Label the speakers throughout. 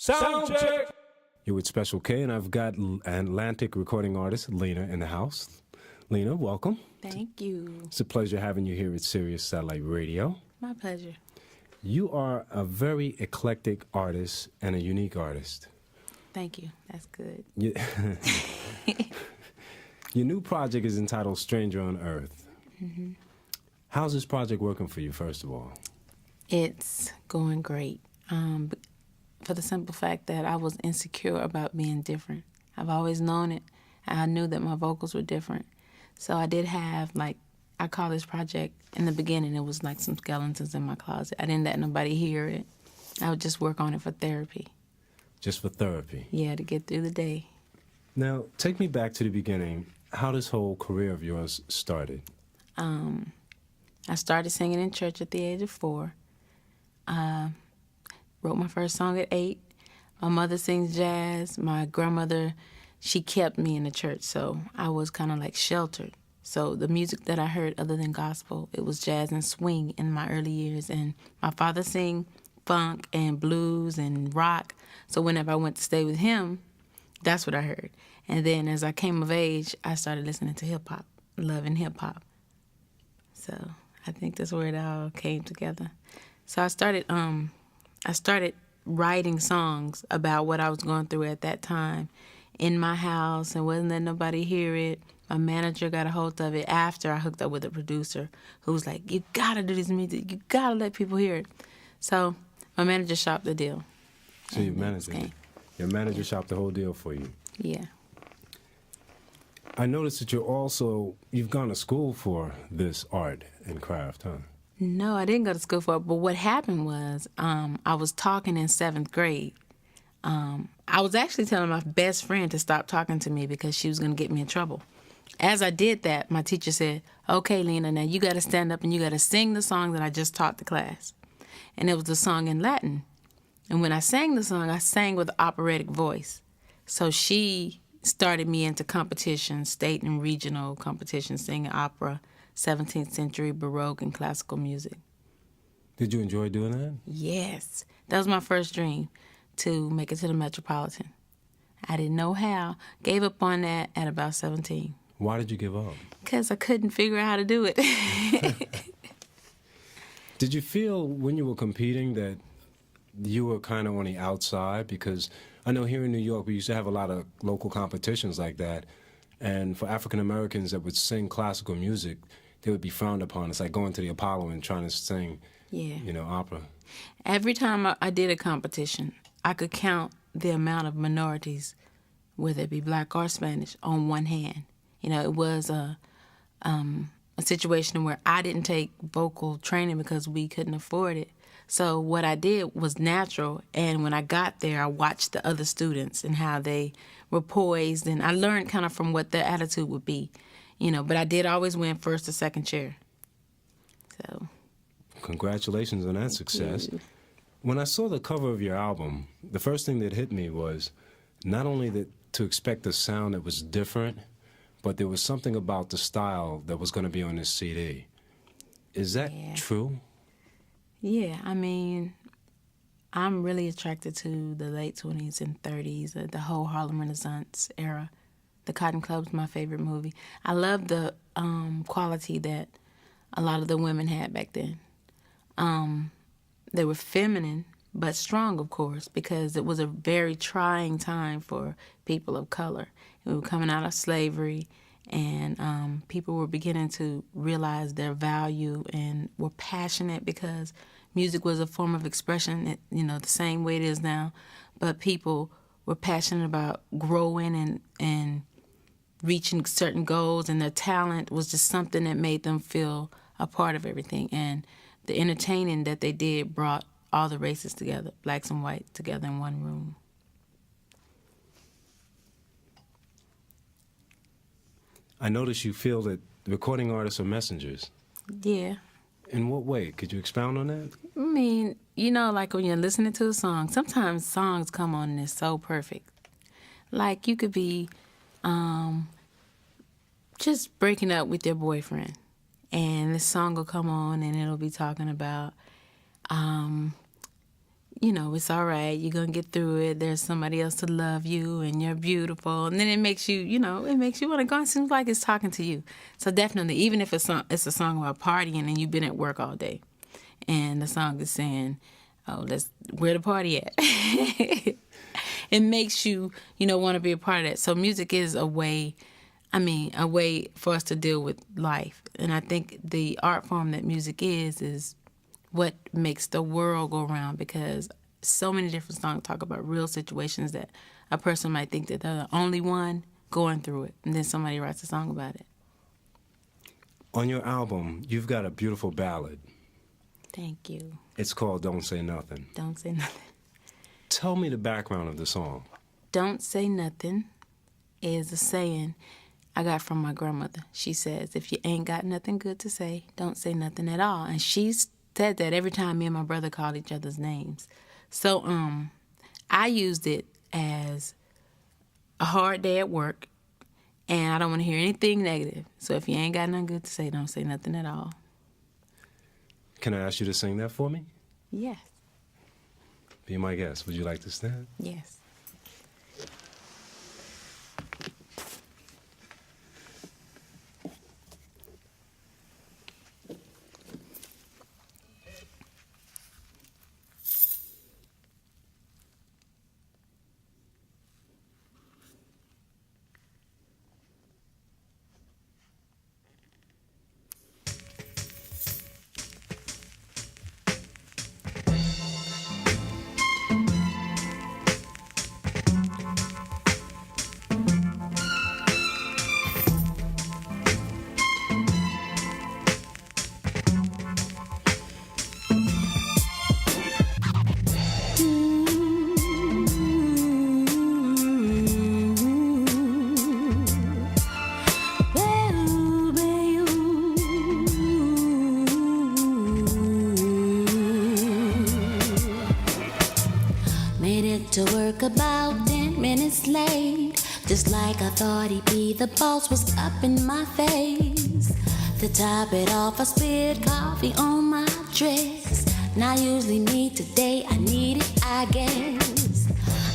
Speaker 1: Soundcheck!
Speaker 2: You're with Special K, and I've got Atlantic recording artist Lina in the house. Lina, welcome.
Speaker 3: Thank you.
Speaker 2: It's a pleasure having you here at Sirius Satellite Radio.
Speaker 3: My pleasure.
Speaker 2: You are a very eclectic artist and a unique artist.
Speaker 3: Thank you. That's good.
Speaker 2: Your new project is entitled Stranger on Earth.
Speaker 3: Mm-hmm.
Speaker 2: How's this project working for you, first of all?
Speaker 3: It's going great. For the simple fact that I was insecure about being different. I've always known it. I knew that my vocals were different. So I did have, I call this project, in the beginning, it was like some skeletons in my closet. I didn't let nobody hear it. I would just work on it for therapy.
Speaker 2: Just for therapy?
Speaker 3: Yeah, to get through the day.
Speaker 2: Now, take me back to the beginning. How this whole career of yours started?
Speaker 3: I started singing in church at the age of 4. Wrote my first song at 8. My mother sings jazz. My grandmother, she kept me in the church, so I was kind of like sheltered. So the music that I heard other than gospel, it was jazz and swing in my early years. And my father sang funk and blues and rock. So whenever I went to stay with him, that's what I heard. And then as I came of age, I started listening to hip-hop, loving hip-hop. So I think that's where it all came together. So I started writing songs about what I was going through at that time in my house and wasn't letting nobody hear it. My manager got a hold of it after I hooked up with a producer who was like, you gotta do this music, you gotta let people hear it. So my manager shopped the deal.
Speaker 2: So your manager shopped the whole deal for you?
Speaker 3: Yeah.
Speaker 2: I noticed that you've gone to school for this art and craft, huh?
Speaker 3: No, I didn't go to school for it, but what happened was I was talking in 7th grade. I was actually telling my best friend to stop talking to me because she was going to get me in trouble. As I did that, my teacher said, okay, Lina, now you got to stand up and you got to sing the song that I just taught the class. And it was a song in Latin. And when I sang the song, I sang with an operatic voice. So she started me into competitions, state and regional competitions, singing opera, 17th century Baroque and classical music.
Speaker 2: Did you enjoy doing that?
Speaker 3: Yes. That was my first dream, to make it to the Metropolitan. I didn't know how. Gave up on that at about 17.
Speaker 2: Why did you give up?
Speaker 3: Because I couldn't figure out how to do it.
Speaker 2: Did you feel when you were competing that you were kind of on the outside? Because I know here in New York we used to have a lot of local competitions like that. And for African Americans that would sing classical music, they would be frowned upon. It's like going to the Apollo and trying to sing, opera.
Speaker 3: Every time I did a competition, I could count the amount of minorities, whether it be black or Spanish, on one hand. It was a situation where I didn't take vocal training because we couldn't afford it. So what I did was natural, and when I got there, I watched the other students and how they were poised, and I learned kind of from what their attitude would be, but I did always win first or second chair. So.
Speaker 2: Congratulations on that success. When I saw the cover of your album, the first thing that hit me was not only to expect a sound that was different, but there was something about the style that was going to be on this CD. Is that true?
Speaker 3: Yeah, I'm really attracted to the late 20s and 30s, the whole Harlem Renaissance era. The Cotton Club's my favorite movie. I love the quality that a lot of the women had back then. They were feminine, but strong, of course, because it was a very trying time for people of color. We were coming out of slavery, and people were beginning to realize their value and were passionate because music was a form of expression, the same way it is now. But people were passionate about growing and reaching certain goals, and their talent was just something that made them feel a part of everything. And the entertaining that they did brought all the races together, blacks and whites together in one room.
Speaker 2: I notice you feel that recording artists are messengers.
Speaker 3: Yeah.
Speaker 2: In what way? Could you expound on that?
Speaker 3: Like when you're listening to a song, sometimes songs come on and it's so perfect. Like you could be just breaking up with your boyfriend, and this song will come on and it'll be talking about you know, it's all right. You're going to get through it. There's somebody else to love you and you're beautiful. And then it makes you, you know, it makes you want to go. It seems like it's talking to you. So definitely, even if it's a song about partying and you've been at work all day and the song is saying, oh, where the party at? It makes you, you know, want to be a part of that. So music is a way for us to deal with life. And I think the art form that music is what makes the world go round, because so many different songs talk about real situations that a person might think that they're the only one going through it, and then somebody writes a song about it.
Speaker 2: On your album, you've got a beautiful ballad.
Speaker 3: Thank you.
Speaker 2: It's called Don't Say Nothing.
Speaker 3: Don't Say Nothing.
Speaker 2: Tell me the background of the song.
Speaker 3: Don't say nothing is a saying I got from my grandmother. She says, if you ain't got nothing good to say, don't say nothing at all. And she said that every time me and my brother called each other's names. So I used it as a hard day at work, and I don't want to hear anything negative. So if you ain't got nothing good to say, don't say nothing at all.
Speaker 2: Can I ask you to sing that for me?
Speaker 3: Yes.
Speaker 2: Be my guest. Would you like to stand?
Speaker 3: Yes.
Speaker 1: To work about 10 minutes late, just like I thought he'd be. The boss was up in my face. To top it off, I spilled coffee on my dress. Not usually me today, I need it, I guess.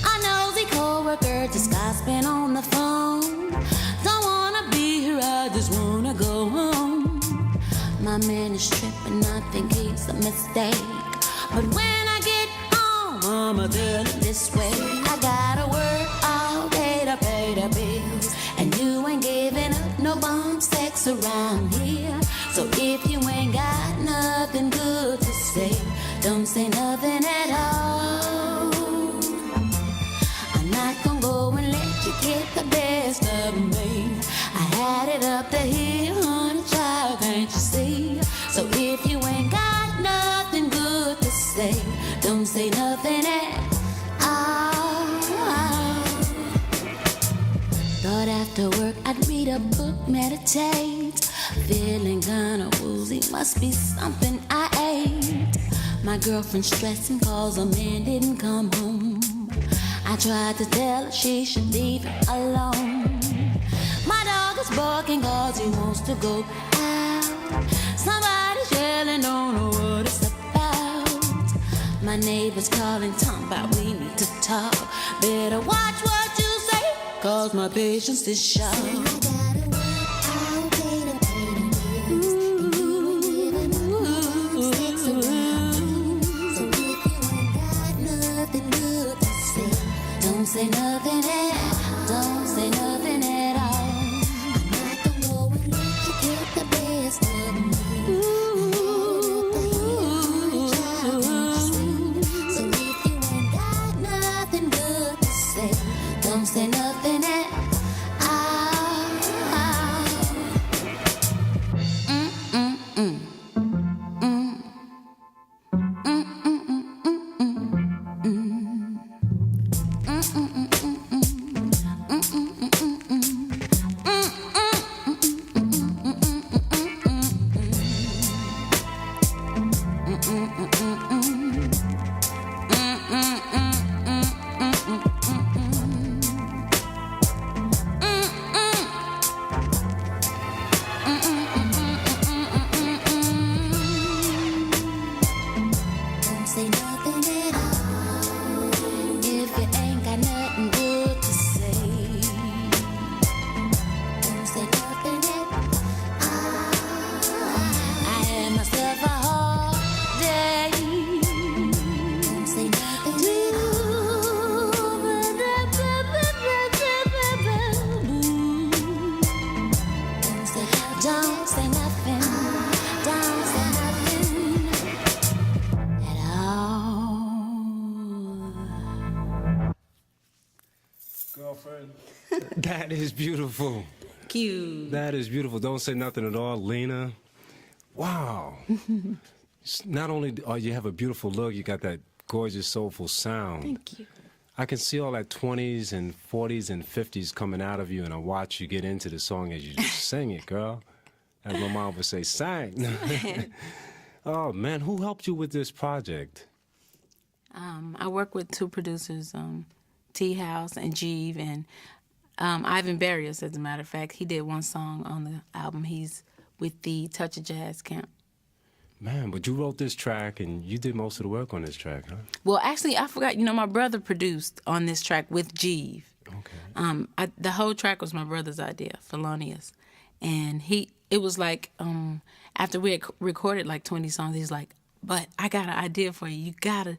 Speaker 1: A nosy coworker just gossiping on the phone. Don't wanna be here, I just wanna go home. My man is tripping, I think he's a mistake. But when I get home, I'ma tell him this way: I gotta work all day to pay the bills, and you ain't giving up no bum sex around here. So if you ain't got nothing good to say, don't say nothing at all. I'm not gonna go and let you get the best of me. I had it up to here, honey child, can't you see? So if you ain't got nothing good to say, don't say nothing at all. Thought after work I'd read a book, meditate. Feeling kinda woozy, must be something I ate. My girlfriend stressing cause a man didn't come home. I tried to tell her she should leave him alone. My dog is barking cause he wants to go out. Somebody's yelling, don't know what it's about. My neighbor's calling, talking about we need to talk. Better watch what you say, cause my patience is short. Don't say nothing at, don't say nothing at all. I'm not gonna go and let you get the best of me. So if you ain't got nothing good to say, don't say nothing at all.
Speaker 2: girlfriend. That is beautiful.
Speaker 3: Cute.
Speaker 2: That is beautiful. Don't say nothing at all, Lina. Wow. Not only you have a beautiful look, you got that gorgeous, soulful sound.
Speaker 3: Thank you.
Speaker 2: I can see all that 20s and 40s and 50s coming out of you, and I watch you get into the song as you just sing it, girl. As my mom would say, sing. Oh, man, who helped you with this project?
Speaker 3: I work with two producers, T House and Jeeve, and Ivan Barrios, as a matter of fact. He did one song on the album. He's with the Touch of Jazz camp.
Speaker 2: Man, but you wrote this track, and you did most of the work on this track, huh?
Speaker 3: Well, actually, I forgot. My brother produced on this track with Jeeve.
Speaker 2: Okay.
Speaker 3: The whole track was my brother's idea, Felonious. And it was like, after we had recorded like 20 songs, he's like, but I got an idea for you. You got to,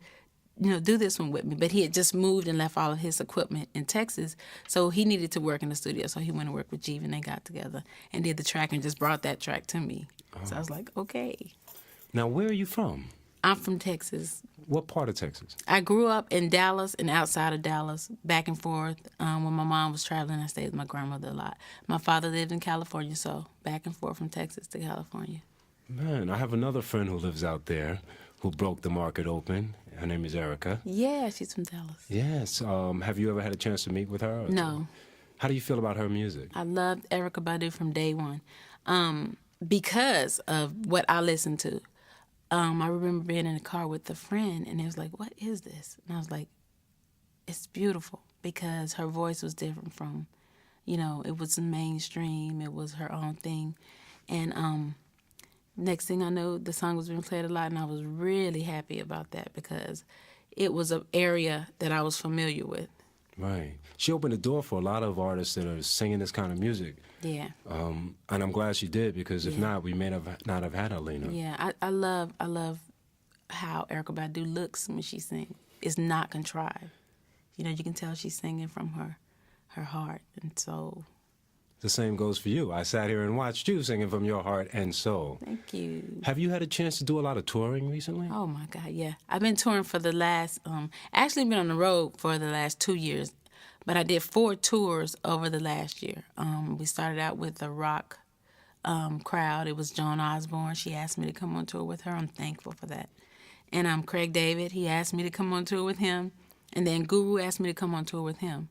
Speaker 3: do this one with me. But he had just moved and left all of his equipment in Texas, so he needed to work in the studio. So he went and worked with Jeeve, and they got together and did the track and just brought that track to me. Oh. So I was like, okay.
Speaker 2: Now, where are you from?
Speaker 3: I'm from Texas.
Speaker 2: What part of Texas?
Speaker 3: I grew up in Dallas and outside of Dallas, back and forth. When my mom was traveling, I stayed with my grandmother a lot. My father lived in California, so back and forth from Texas to California.
Speaker 2: Man, I have another friend who lives out there who broke the market open. Her name is Erica.
Speaker 3: Yeah, she's from Dallas.
Speaker 2: Yes. Have you ever had a chance to meet with her?
Speaker 3: No.
Speaker 2: How do you feel about her music?
Speaker 3: I loved Erykah Badu from day one because of what I listened to. I remember being in a car with a friend, and it was like, what is this? And I was like, it's beautiful, because her voice was different from, it was mainstream. It was her own thing. And next thing I know, the song was being played a lot, and I was really happy about that because it was an area that I was familiar with.
Speaker 2: Right. She opened the door for a lot of artists that are singing this kind of music.
Speaker 3: Yeah.
Speaker 2: And I'm glad she did, because if not, we may not have had Lina.
Speaker 3: Yeah, I love how Erykah Badu looks when she sings. It's not contrived. You can tell she's singing from her heart and soul.
Speaker 2: The same goes for you. I sat here and watched you singing from your heart and soul.
Speaker 3: Thank you.
Speaker 2: Have you had a chance to do a lot of touring recently?
Speaker 3: Oh, my God, yeah. I've been touring for the last, actually been on the road for the last 2 years, but I did 4 tours over the last year. We started out with a rock crowd. It was Joan Osborne. She asked me to come on tour with her. I'm thankful for that. And Craig David, he asked me to come on tour with him. And then Guru asked me to come on tour with him.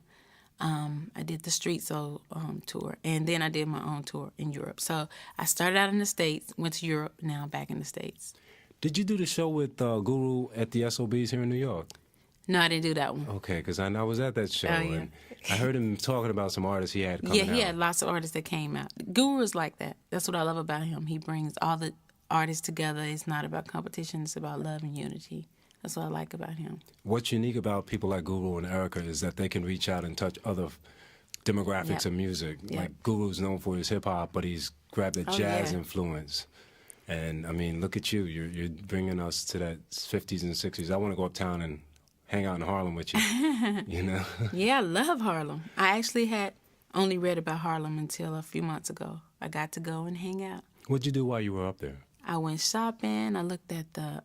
Speaker 3: I did the Street Soul tour, and then I did my own tour in Europe. So I started out in the States, went to Europe, now I'm back in the States.
Speaker 2: Did you do the show with Guru at the SOBs here in New York?
Speaker 3: No, I didn't do that one.
Speaker 2: Okay, because I was at that show,
Speaker 3: Oh, yeah.
Speaker 2: and I heard him talking about some artists he had coming out.
Speaker 3: Yeah, he had lots of artists that came out. Guru is like that. That's what I love about him. He brings all the artists together. It's not about competition. It's about love and unity. That's what I like about him.
Speaker 2: What's unique about people like Guru and Erica is that they can reach out and touch other demographics of music.
Speaker 3: Yep.
Speaker 2: Like Guru's known for his hip-hop, but he's grabbed a jazz
Speaker 3: yeah.
Speaker 2: influence. And, I mean, look at you. You're bringing us to that 50s and 60s. I want to go uptown and hang out in Harlem with you,
Speaker 3: Yeah, I love Harlem. I actually had only read about Harlem until a few months ago. I got to go and hang out.
Speaker 2: What'd you do while you were up there?
Speaker 3: I went shopping. I looked at the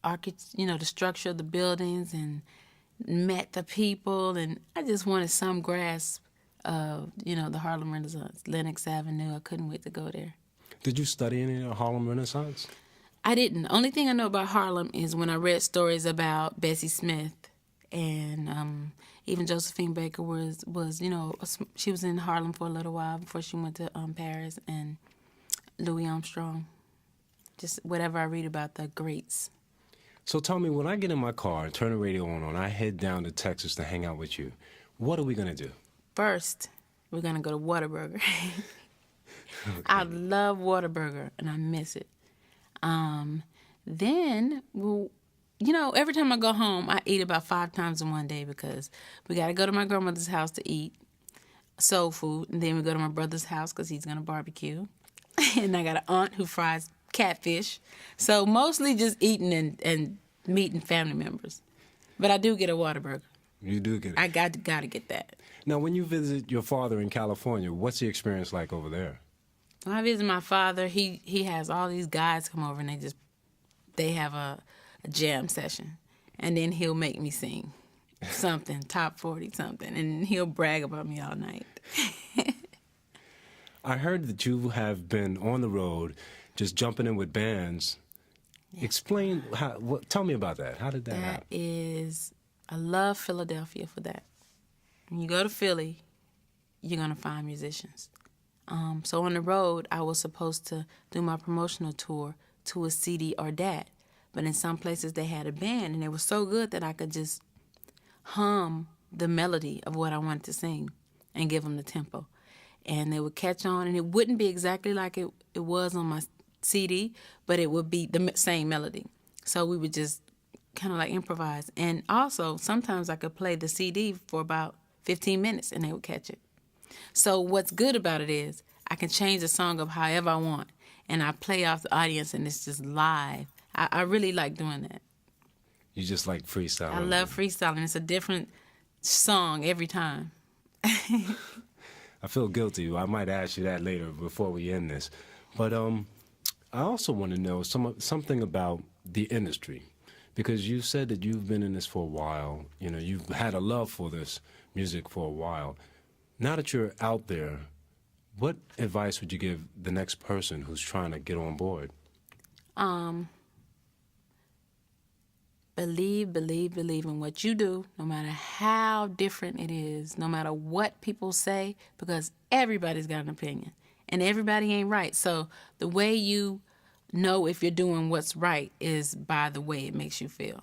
Speaker 3: the structure of the buildings and met the people, and I just wanted some grasp of, the Harlem Renaissance, Lenox Avenue. I couldn't wait to go there.
Speaker 2: Did you study any of Harlem Renaissance?
Speaker 3: I didn't. Only thing I know about Harlem is when I read stories about Bessie Smith, and even Josephine Baker was she was in Harlem for a little while before she went to Paris, and Louis Armstrong. Just whatever I read about the greats.
Speaker 2: So tell me, when I get in my car and turn the radio on, I head down to Texas to hang out with you, what are we going to do?
Speaker 3: First, we're going to go to Whataburger. Okay. I love Whataburger, and I miss it. Then, every time I go home, I eat about 5 times in one day because we got to go to my grandmother's house to eat soul food, and then we go to my brother's house because he's going to barbecue. And I got an aunt who fries catfish. So mostly just eating and meeting family members. But I do get a Whataburger.
Speaker 2: You do get it?
Speaker 3: I got to get that.
Speaker 2: Now, when you visit your father in California, what's the experience like over there?
Speaker 3: When I visit my father, he has all these guys come over, and they have a jam session. And then he'll make me sing. something, top 40 something, and he'll brag about me all night.
Speaker 2: I heard that you have been on the road, just jumping in with bands.
Speaker 3: Yeah.
Speaker 2: Explain tell me about that. How did that happen?
Speaker 3: I love Philadelphia for that. When you go to Philly, you're going to find musicians. So on the road, I was supposed to do my promotional tour to a CD or that. But in some places, they had a band, and they were so good that I could just hum the melody of what I wanted to sing and give them the tempo. And they would catch on, and it wouldn't be exactly like it was on my CD, but it would be the same melody. So we would just kind of like improvise. And also, sometimes I could play the CD for about 15 minutes, and they would catch it. So what's good about it is I can change the song up however I want, and I play off the audience, and it's just live. I really like doing that.
Speaker 2: You just like freestyling?
Speaker 3: I love freestyling. It's a different song every time.
Speaker 2: I feel guilty. I might ask you that later before we end this. But I also want to know something about the industry, because you said that you've been in this for a while. You know, you've had a love for this music for a while. Now that you're out there, what advice would you give the next person who's trying to get on board?
Speaker 3: Believe in what you do, no matter how different it is, no matter what people say, because everybody's got an opinion, and everybody ain't right. So the way you know if you're doing what's right is by the way it makes you feel.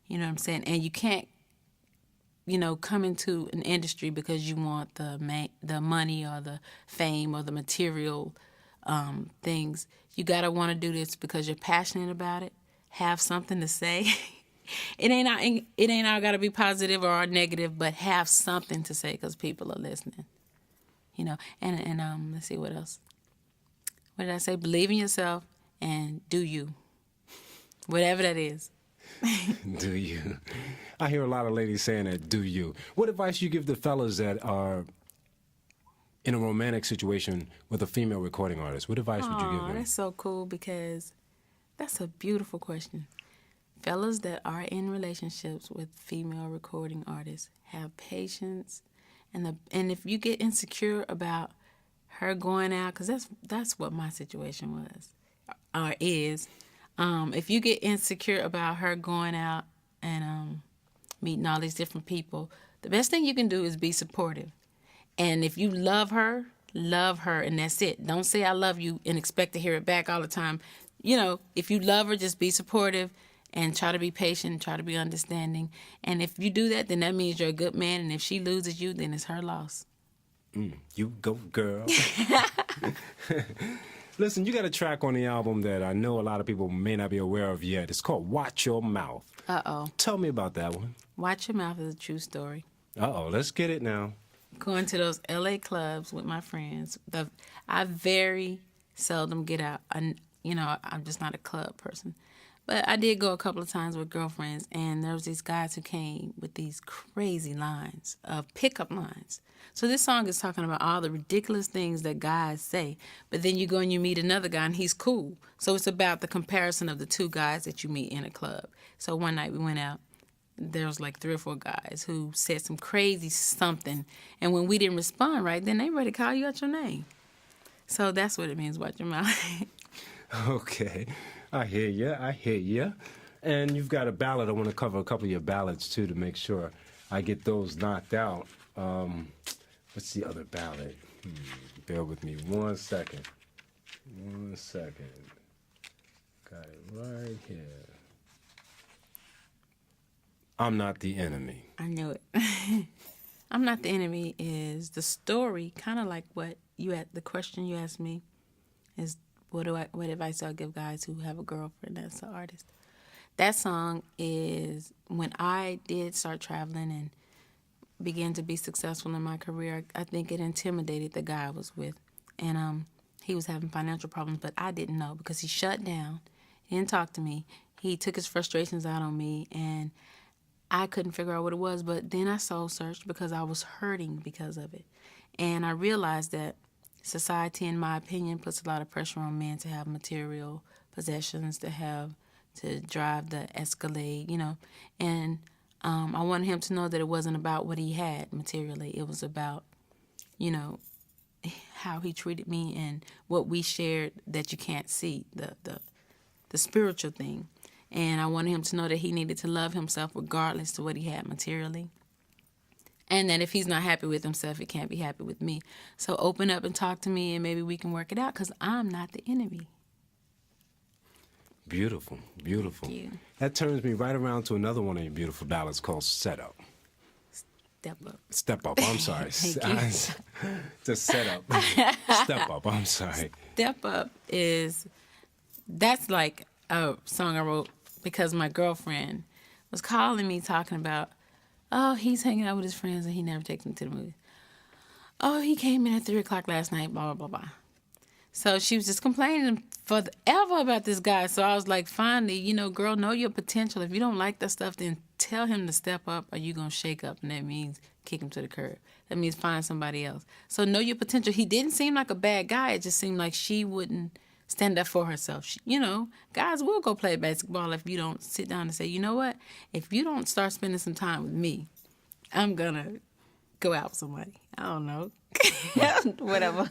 Speaker 3: You know what I'm saying? And you can't, come into an industry because you want the money or the fame or the material things. You got to want to do this because you're passionate about it. Have something to say. It ain't all got to be positive or negative, but have something to say because people are listening. And let's see what else. What did I say? Believe in yourself and do you. Whatever that is.
Speaker 2: Do you? I hear a lot of ladies saying that, do you. What advice you give the fellas that are in a romantic situation with a female recording artist? What advice would you give them?
Speaker 3: That's so cool because that's a beautiful question. Fellas that are in relationships with female recording artists, have patience, and if you get insecure about her going out, because that's what my situation was or is. If you get insecure about her going out and meeting all these different people, the best thing you can do is be supportive. And if you love her, and that's it. Don't say I love you and expect to hear it back all the time. If you love her, just be supportive and try to be patient, try to be understanding. And if you do that, then that means you're a good man. And if she loses you, then it's her loss.
Speaker 2: You go, girl. Listen, you got a track on the album that I know a lot of people may not be aware of yet. It's called Watch Your Mouth.
Speaker 3: Uh-oh.
Speaker 2: Tell me about that one.
Speaker 3: Watch Your Mouth is a true story.
Speaker 2: Uh-oh, let's get it now.
Speaker 3: Going to those L.A. clubs with my friends. I very seldom get out. I'm just not a club person. But I did go a couple of times with girlfriends, and there was these guys who came with these crazy lines of pickup lines. So this song is talking about all the ridiculous things that guys say, but then you go and you meet another guy, and he's cool. So it's about the comparison of the two guys that you meet in a club. So one night we went out. There was like 3 or 4 guys who said some crazy something, and when we didn't respond right, then they ready to call you out your name. So that's what it means, watch your mouth.
Speaker 2: Okay. I hear you. And you've got a ballad. I want to cover a couple of your ballads, too, to make sure I get those knocked out. What's the other ballad? Bear with me 1 second. 1 second. Got it right here. I'm Not the Enemy.
Speaker 3: I knew it. I'm Not the Enemy is the story, kind of like what the question you asked me is, what advice do I give guys who have a girlfriend that's an artist? That song is when I did start traveling and began to be successful in my career. I think it intimidated the guy I was with, and he was having financial problems, but I didn't know because he shut down. He didn't talk to me. He took his frustrations out on me, and I couldn't figure out what it was. But then I soul searched because I was hurting because of it, and I realized that society, in my opinion, puts a lot of pressure on men to have material possessions, to drive the Escalade, and I wanted him to know that it wasn't about what he had materially. It was about, how he treated me and what we shared that you can't see, the spiritual thing. And I wanted him to know that he needed to love himself regardless to what he had materially. And that if he's not happy with himself, he can't be happy with me. So open up and talk to me, and maybe we can work it out, because I'm not the enemy.
Speaker 2: Beautiful, beautiful.
Speaker 3: Thank you.
Speaker 2: That turns me right around to another one of your beautiful ballads called Set Up.
Speaker 3: Step up.
Speaker 2: Step Up, I'm sorry.
Speaker 3: Thank
Speaker 2: Just Set Up. Step Up, I'm sorry.
Speaker 3: Step Up that's like a song I wrote because my girlfriend was calling me talking about, oh, he's hanging out with his friends and he never takes them to the movies. Oh, he came in at 3 o'clock last night, blah, blah, blah, blah. So she was just complaining forever about this guy. So I was like, finally, girl, know your potential. If you don't like that stuff, then tell him to step up or you're going to shake up. And that means kick him to the curb. That means find somebody else. So know your potential. He didn't seem like a bad guy. It just seemed like she wouldn't stand up for herself. Guys will go play basketball if you don't sit down and say, you know what? If you don't start spending some time with me, I'm going to go out with somebody. I don't know. Whatever.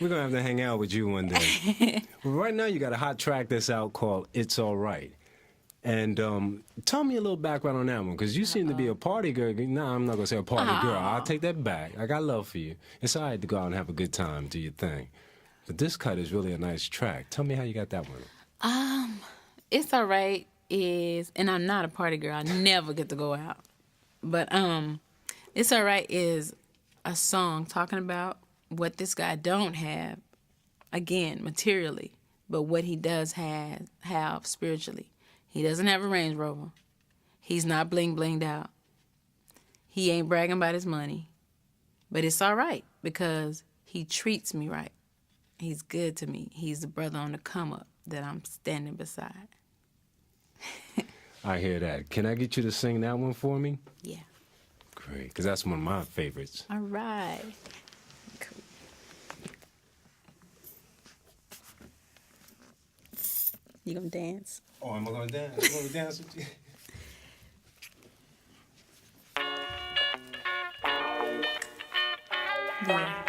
Speaker 2: We're going to have to hang out with you one day. Well, right now you got a hot track that's out called It's All Right. And tell me a little background on that one, because you seem to be a party girl. No, I'm not going to say a party girl. I'll take that back. I got love for you. It's all right to go out and have a good time, do your thing. But this cut is really a nice track. Tell me how you got that one.
Speaker 3: It's All Right and I'm not a party girl. I never get to go out. But It's All Right is a song talking about what this guy don't have, again, materially, but what he does have spiritually. He doesn't have a Range Rover. He's not bling-blinged out. He ain't bragging about his money. But it's all right because he treats me right. He's good to me. He's the brother on the come-up that I'm standing beside.
Speaker 2: I hear that. Can I get you to sing that one for me?
Speaker 3: Yeah.
Speaker 2: Great, because that's one of my favorites.
Speaker 3: All right. Cool. You gonna dance?
Speaker 2: Oh, am I going to dance? I'm going to dance with you?
Speaker 3: Yeah.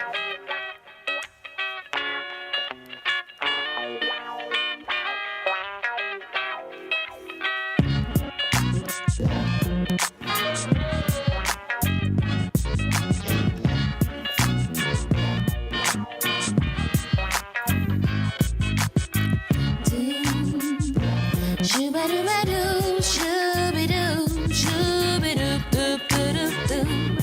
Speaker 1: Shoo-ba-doo-ba-doo, shoo-be-doo, shoo-be-doo-doo-doo-doo-doo.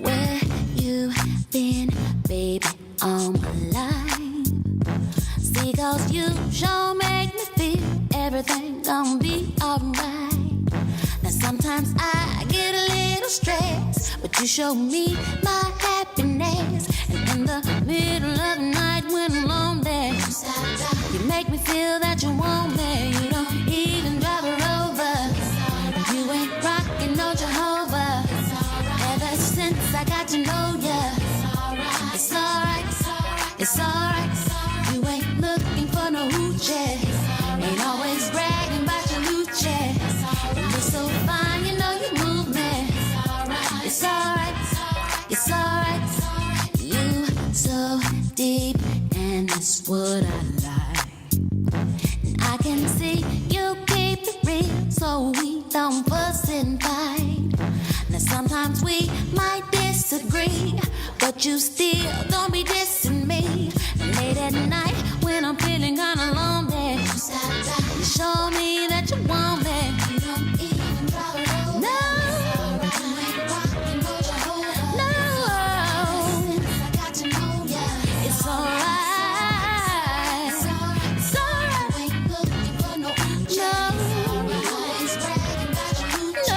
Speaker 1: Where you been, baby, all my life? See, 'cause you sure make me feel everything gonna be alright. Now sometimes I get a little stressed, but you show me my happiness. And in the middle of the night when I'm lonely, you make me feel that you want me. You don't even drive her over. You ain't rockin' no Jehovah. Ever since I got to know ya, it's alright, it's alright. You ain't looking for no hoochie. Ain't always bragging about your hoochie. And you're so fine, you know you move me. It's alright, it's alright. You so deep, and that's what I like. And I can see you keep it real, so we don't fuss and fight. Now sometimes we might disagree, but you still don't be dissing me. And late at night when I'm feeling kinda lonely, you show me that you want me. You don't even drive it over. No. You ain't rockin' no Jehovah. No. Since I got to know ya, it's alright. It's alright. You ain't looking for no hoochie. No. Always bragging about your hoochie. No.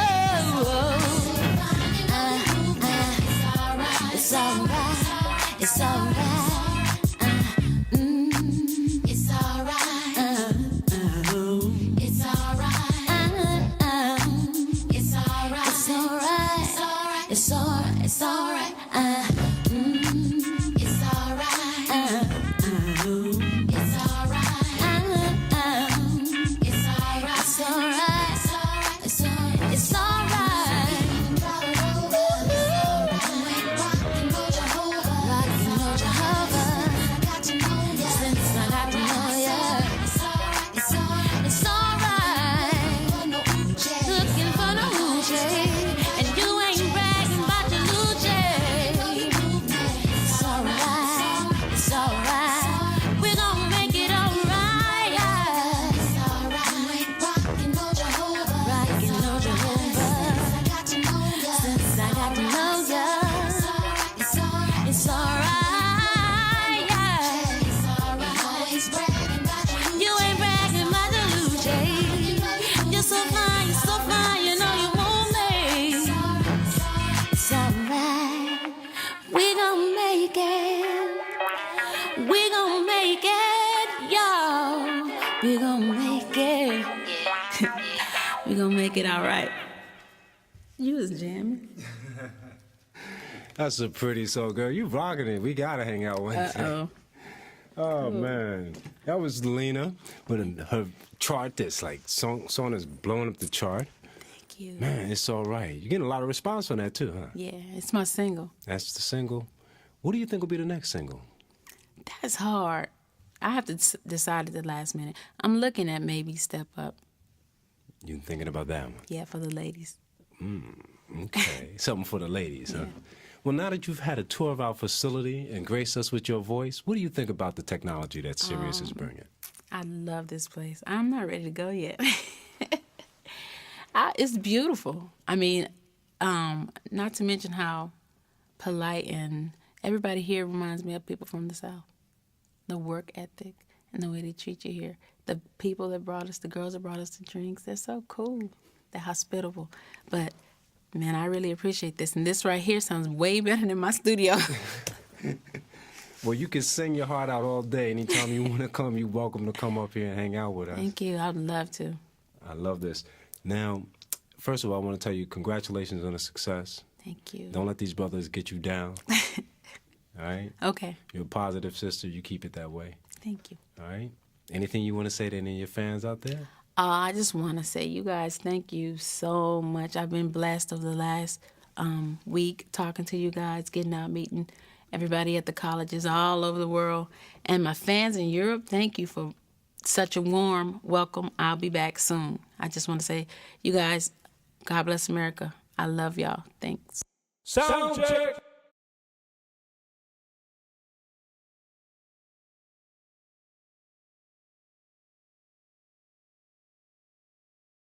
Speaker 1: It's alright. It's alright.
Speaker 3: We gonna make it. We gonna make it all right. You was jamming.
Speaker 2: That's a pretty soul, girl. You rocking it. We gotta hang out one day.
Speaker 3: Uh-oh.
Speaker 2: Oh, man. That was Lina with her chart that's like, song is blowing up the chart.
Speaker 3: Thank you.
Speaker 2: Man, it's all right. You're getting a lot of response on that, too, huh?
Speaker 3: Yeah, it's my single.
Speaker 2: That's the single. What do you think will be the next single?
Speaker 3: That's hard. I have to decide at the last minute. I'm looking at maybe Step Up.
Speaker 2: You thinking about that one?
Speaker 3: Yeah, for the ladies.
Speaker 2: Okay. Something for the ladies, huh? Well, now that you've had a tour of our facility and graced us with your voice, what do you think about the technology that Sirius is bringing?
Speaker 3: I love this place. I'm not ready to go yet. It's beautiful. I mean, not to mention how polite, and everybody here reminds me of people from the South. The work ethic and the way they treat you here. The people that brought us, the girls that brought us the drinks, they're so cool. They're hospitable. But, man, I really appreciate this. And this right here sounds way better than my studio.
Speaker 2: Well, you can sing your heart out all day. Anytime you want to come, you're welcome to come up here and hang out with us.
Speaker 3: Thank you. I'd love to.
Speaker 2: I love this. Now, first of all, I want to tell you congratulations on the success.
Speaker 3: Thank you.
Speaker 2: Don't let these brothers get you down. All right?
Speaker 3: Okay.
Speaker 2: You're a positive sister. You keep it that way.
Speaker 3: Thank you.
Speaker 2: All right? Anything you want to say to any of your fans out there?
Speaker 3: I just want to say, you guys, thank you so much. I've been blessed over the last week talking to you guys, getting out, meeting everybody at the colleges all over the world. And my fans in Europe, thank you for such a warm welcome. I'll be back soon. I just want to say, you guys, God bless America. I love y'all. Thanks.
Speaker 2: Soundcheck!